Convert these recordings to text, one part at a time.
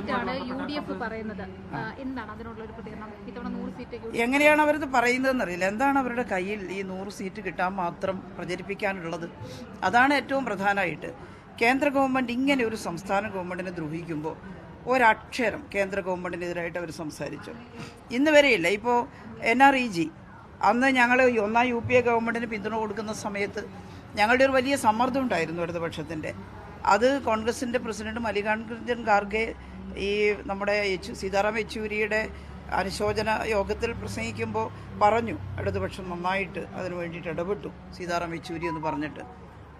സീറ്റാണ് UDF പറയുന്നത്. എന്താണ് അതിനുള്ള ഒരു പ്രതികരണം? ഇത്തവണ 100 സീറ്റ് എങ്ങനെയാണ് അവരത് പറയുന്നതെന്ന് അറിയില്ല. എന്താണ് അവരുടെ കയ്യിൽ ഈ 100 സീറ്റ് കിട്ടാൻ മാത്രം പ്രചരിപ്പിക്കാനുള്ളത്? അതാണ് ഏറ്റവും പ്രധാനമായിട്ട്. കേന്ദ്ര ഗവൺമെൻറ് ഇങ്ങനെ ഒരു സംസ്ഥാന ഗവൺമെൻറ്റിനെ ദ്രോഹിക്കുമ്പോൾ ഒരക്ഷരം കേന്ദ്ര ഗവൺമെൻറ്റിനെതിരായിട്ട് അവർ സംസാരിച്ചു ഇന്ന് വരെയില്ല. ഇപ്പോൾ NREG അന്ന് ഞങ്ങൾ ഒന്നാം UPA ഗവൺമെൻറ്റിന് പിന്തുണ കൊടുക്കുന്ന സമയത്ത് ഞങ്ങളുടെ ഒരു വലിയ സമ്മർദ്ദം ഉണ്ടായിരുന്നു ഇടതുപക്ഷത്തിൻ്റെ. അത് കോൺഗ്രസിൻ്റെ പ്രസിഡന്റ് മല്ലികാർജ്ജുൻ ഖാർഗെ ഈ നമ്മുടെ സീതാറാം യെച്ചൂരിയുടെ അനുശോചന യോഗത്തിൽ പ്രസംഗിക്കുമ്പോൾ പറഞ്ഞു ഇടതുപക്ഷം നന്നായിട്ട് അതിനു വേണ്ടിയിട്ട് ഇടപെട്ടു സീതാറാം യെച്ചൂരി എന്ന് പറഞ്ഞിട്ട്.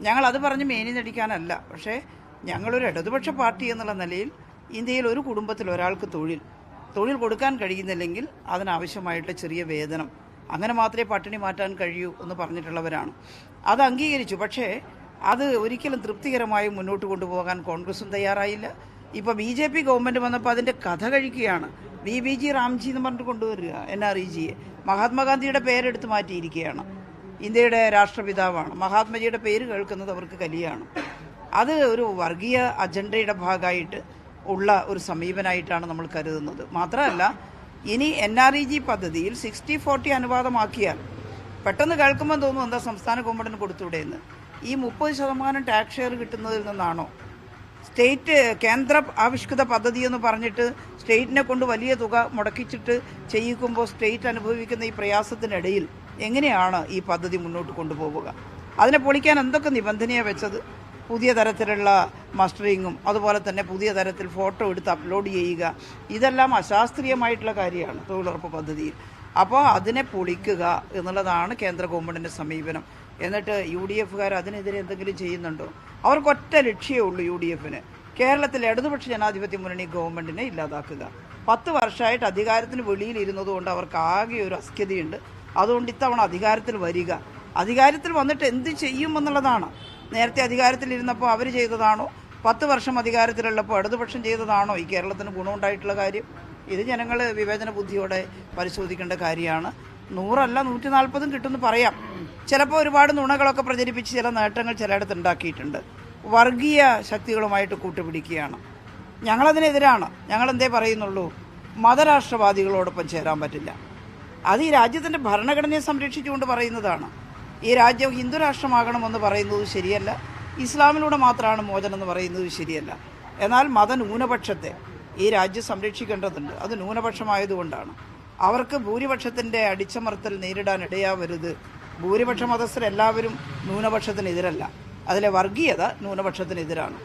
ഞങ്ങളത് പറഞ്ഞ് മേനി നടിക്കാനല്ല, പക്ഷേ ഞങ്ങളൊരു ഇടതുപക്ഷ പാർട്ടി എന്നുള്ള നിലയിൽ ഇന്ത്യയിൽ ഒരു കുടുംബത്തിൽ ഒരാൾക്ക് തൊഴിൽ കൊടുക്കാൻ കഴിയുന്നില്ലെങ്കിൽ അതിനാവശ്യമായിട്ട് ചെറിയ വേതനം, അങ്ങനെ മാത്രമേ പട്ടിണി മാറ്റാൻ കഴിയൂ എന്ന് പറഞ്ഞിട്ടുള്ളവരാണ്. അത് അംഗീകരിച്ചു. പക്ഷേ അത് ഒരിക്കലും തൃപ്തികരമായി മുന്നോട്ട് കൊണ്ടുപോകാൻ കോൺഗ്രസും തയ്യാറായില്ല. ഇപ്പോൾ BJP ഗവൺമെൻറ് വന്നപ്പോൾ അതിൻ്റെ കഥ കഴിക്കുകയാണ്. VBG റാംജി എന്ന് പറഞ്ഞിട്ട് കൊണ്ടുവരിക NREGയെ. മഹാത്മാഗാന്ധിയുടെ പേരെടുത്ത് മാറ്റിയിരിക്കുകയാണ്. ഇന്ത്യയുടെ രാഷ്ട്രപിതാവാണ്. മഹാത്മജിയുടെ പേര് കേൾക്കുന്നത് അവർക്ക് കലിയാണ്. അത് ഒരു വർഗീയ അജണ്ടയുടെ ഭാഗമായിട്ട് ഉള്ള ഒരു സമീപനമായിട്ടാണ് നമ്മൾ കരുതുന്നത്. മാത്രമല്ല ഇനി NREG പദ്ധതിയിൽ 60-40 അനുപാതമാക്കിയാൽ പെട്ടെന്ന് കേൾക്കുമ്പോൾ തോന്നും എന്താ സംസ്ഥാന ഗവൺമെൻറ്റിന് കൊടുത്തൂടെ എന്ന്. ഈ 30% ടാക്സ് ഷെയർ കിട്ടുന്നതിൽ നിന്നാണോ? സ്റ്റേറ്റ് കേന്ദ്ര ആവിഷ്കൃത പദ്ധതി എന്ന് പറഞ്ഞിട്ട് സ്റ്റേറ്റിനെ കൊണ്ട് വലിയ തുക മുടക്കിച്ചിട്ട് ചെയ്യിക്കുമ്പോൾ സ്റ്റേറ്റ് അനുഭവിക്കുന്ന ഈ പ്രയാസത്തിനിടയിൽ എങ്ങനെയാണ് ഈ പദ്ധതി മുന്നോട്ട് കൊണ്ടുപോവുക? അതിനെ പൊളിക്കാൻ എന്തൊക്കെ നിബന്ധനയാണ് വെച്ചത്? പുതിയ തരത്തിലുള്ള മസ്റ്ററിങ്ങും അതുപോലെ തന്നെ പുതിയ തരത്തിൽ ഫോട്ടോ എടുത്ത് അപ്ലോഡ് ചെയ്യുക, ഇതെല്ലാം അശാസ്ത്രീയമായിട്ടുള്ള കാര്യമാണ് തൊഴിലുറപ്പ് പദ്ധതിയിൽ. അപ്പോൾ അതിനെ പൊളിക്കുക എന്നുള്ളതാണ് കേന്ദ്ര ഗവൺമെൻറ്റിൻ്റെ സമീപനം. എന്നിട്ട് UDFകാർ അതിനെതിരെ എന്തെങ്കിലും ചെയ്യുന്നുണ്ടോ? അവർക്കൊറ്റ ലക്ഷ്യമേ ഉള്ളൂ UDFന്, കേരളത്തിലെ ഇടതുപക്ഷ ജനാധിപത്യ മുന്നണി ഗവൺമെൻറ്റിനെ ഇല്ലാതാക്കുക. 10 വർഷമായിട്ട് അധികാരത്തിന് വെളിയിലിരുന്നതുകൊണ്ട് അവർക്ക് ആകെ ഒരു അസ്ഖ്യതയുണ്ട്. അതുകൊണ്ട് ഇത്തവണ അധികാരത്തിൽ വരിക, അധികാരത്തിൽ വന്നിട്ട് എന്ത് ചെയ്യുമെന്നുള്ളതാണ്. നേരത്തെ അധികാരത്തിലിരുന്നപ്പോൾ അവർ ചെയ്തതാണോ, 10 വർഷം അധികാരത്തിലുള്ളപ്പോൾ ഇടതുപക്ഷം ചെയ്തതാണോ ഈ കേരളത്തിന് ഗുണമുണ്ടായിട്ടുള്ള കാര്യം? ഇത് ജനങ്ങൾ വിവേചന ബുദ്ധിയോടെ പരിശോധിക്കേണ്ട കാര്യമാണ്. 100 അല്ല 140 കിട്ടുമെന്ന് പറയാം. ചിലപ്പോൾ ഒരുപാട് നുണകളൊക്കെ പ്രചരിപ്പിച്ച് ചില നേട്ടങ്ങൾ ചിലയിടത്ത് ഉണ്ടാക്കിയിട്ടുണ്ട്. വർഗീയ ശക്തികളുമായിട്ട് കൂട്ടുപിടിക്കുകയാണ്. ഞങ്ങളതിനെതിരാണ്. ഞങ്ങളെന്തേ പറയുന്നുള്ളൂ, മതരാഷ്ട്രവാദികളോടൊപ്പം ചേരാൻ പറ്റില്ല. അത് ഈ രാജ്യത്തിൻ്റെ ഭരണഘടനയെ സംരക്ഷിച്ചുകൊണ്ട് പറയുന്നതാണ്. ഈ രാജ്യം ഹിന്ദു രാഷ്ട്രമാകണമെന്ന് പറയുന്നത് ശരിയല്ല, ഇസ്ലാമിലൂടെ മാത്രമാണ് മോചനം എന്ന് പറയുന്നത് ശരിയല്ല. എന്നാൽ മതന്യൂനപക്ഷത്തെ ഈ രാജ്യം സംരക്ഷിക്കേണ്ടതുണ്ട്. അത് ന്യൂനപക്ഷമായതുകൊണ്ടാണ്. അവർക്ക് ഭൂരിപക്ഷത്തിൻ്റെ അടിച്ചമർത്തൽ നേരിടാൻ ഇടയാവരുത്. ഭൂരിപക്ഷ മതസ്ഥരെല്ലാവരും ന്യൂനപക്ഷത്തിനെതിരല്ല, അതിലെ വർഗീയത ന്യൂനപക്ഷത്തിനെതിരാണ്.